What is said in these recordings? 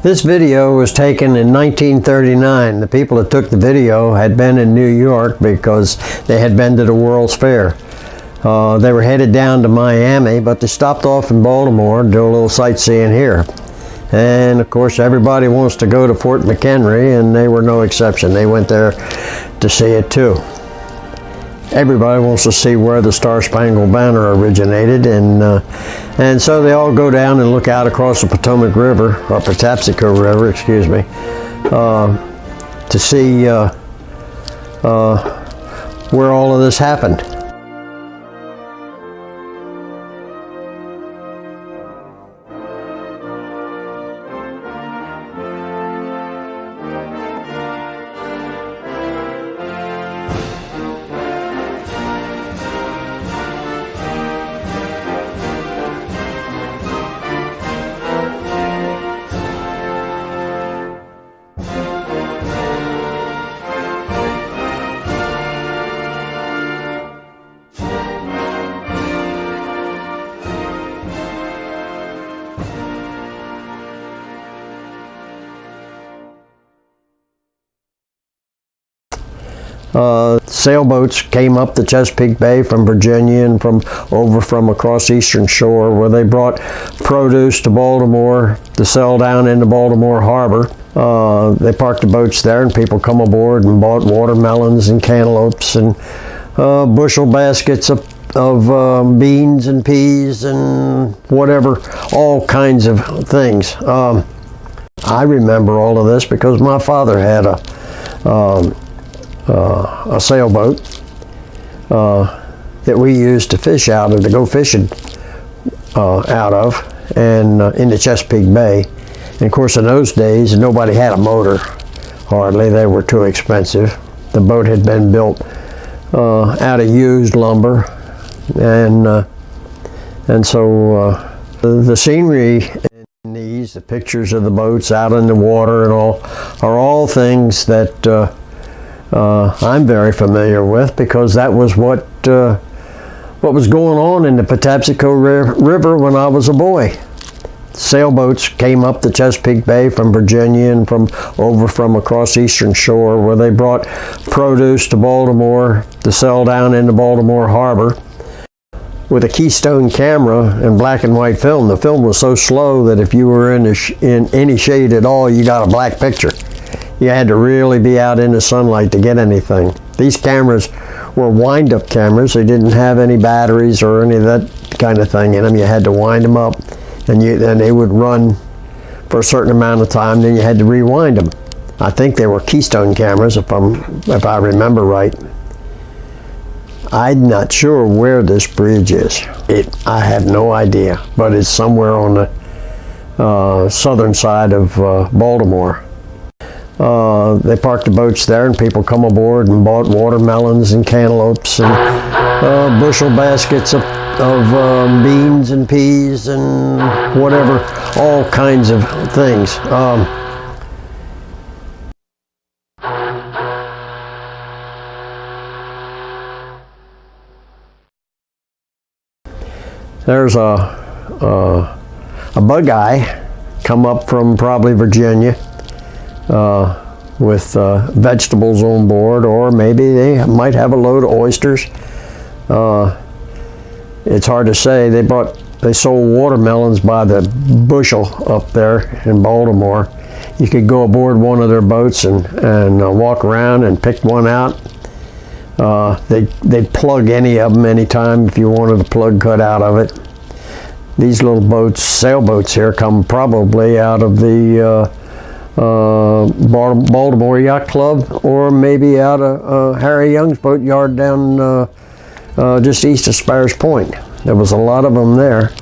This video was taken in 1939. The people that took the video had been in New York because they had been to the World's Fair. They were headed down to Miami, but they stopped off in Baltimore and do a little sightseeing here. And of course everybody wants to go to Fort McHenry, and they were no exception. They went there to see it too. Everybody wants to see where the Star-Spangled Banner originated, and so they all go down and look out across the Potomac River, or Patapsco River, excuse me, to see where all of this happened. Sailboats came up the Chesapeake Bay from Virginia and from across Eastern Shore, where they brought produce to Baltimore to sell down into Baltimore Harbor. They parked the boats there, and people come aboard and bought watermelons and cantaloupes and bushel baskets of beans and peas and whatever, all kinds of things. I remember all of this because my father had a sailboat that we used to fish out of, to go fishing out of, and in the Chesapeake Bay. And of course, in those days, nobody had a motor, hardly. They were too expensive. The boat had been built out of used lumber, and so the scenery in these, the pictures of the boats out in the water and all, are all things that I'm very familiar with, because that was what was going on in the Patapsco River when I was a boy. Sailboats came up the Chesapeake Bay from Virginia and from across Eastern Shore, where they brought produce to Baltimore to sell down into Baltimore Harbor. With a Keystone camera and black and white film, the film was so slow that if you were in any shade at all, you got a black picture. You had to really be out in the sunlight to get anything. These cameras were wind-up cameras. They didn't have any batteries or any of that kind of thing in them. You had to wind them up, and they would run for a certain amount of time, then you had to rewind them. I think they were Keystone cameras, if I remember right. I'm not sure where this bridge is. I have no idea, but it's somewhere on the southern side of Baltimore. They parked the boats there, and people come aboard and bought watermelons and cantaloupes and bushel baskets of beans and peas and whatever, all kinds of things. There's a bug eye come up from probably Virginia with vegetables on board, or maybe they might have a load of oysters. It's hard to say. They sold watermelons by the bushel up there in Baltimore. You could go aboard one of their boats and walk around and pick one out. They'd plug any of them anytime if you wanted a plug cut out of it. These little boats, sailboats here, come probably out of the Baltimore Yacht Club, or maybe out of Harry Young's boat yard down just east of Spires Point. There was a lot of them there.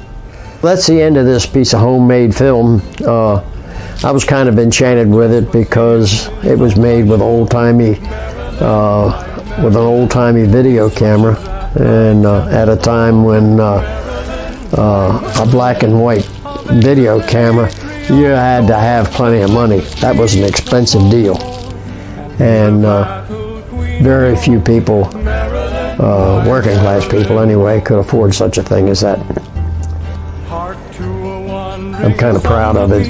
That's the end of this piece of homemade film. I was kind of enchanted with it because it was made with an old-timey video camera, and at a time when a black and white video camera, you had to have plenty of money. That was an expensive deal, and very few people, working class people anyway, could afford such a thing as that. I'm kind of proud of it.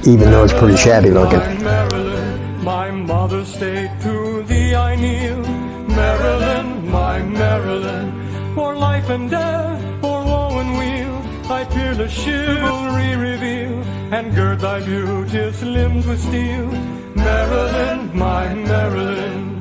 even though it's pretty shabby looking. Maryland, my mother's state, to thee I kneel. Maryland, my Maryland, for life and death, for woe and weal, thy peerless chivalry reveal, and gird thy beauteous limbs with steel. Maryland, my Maryland.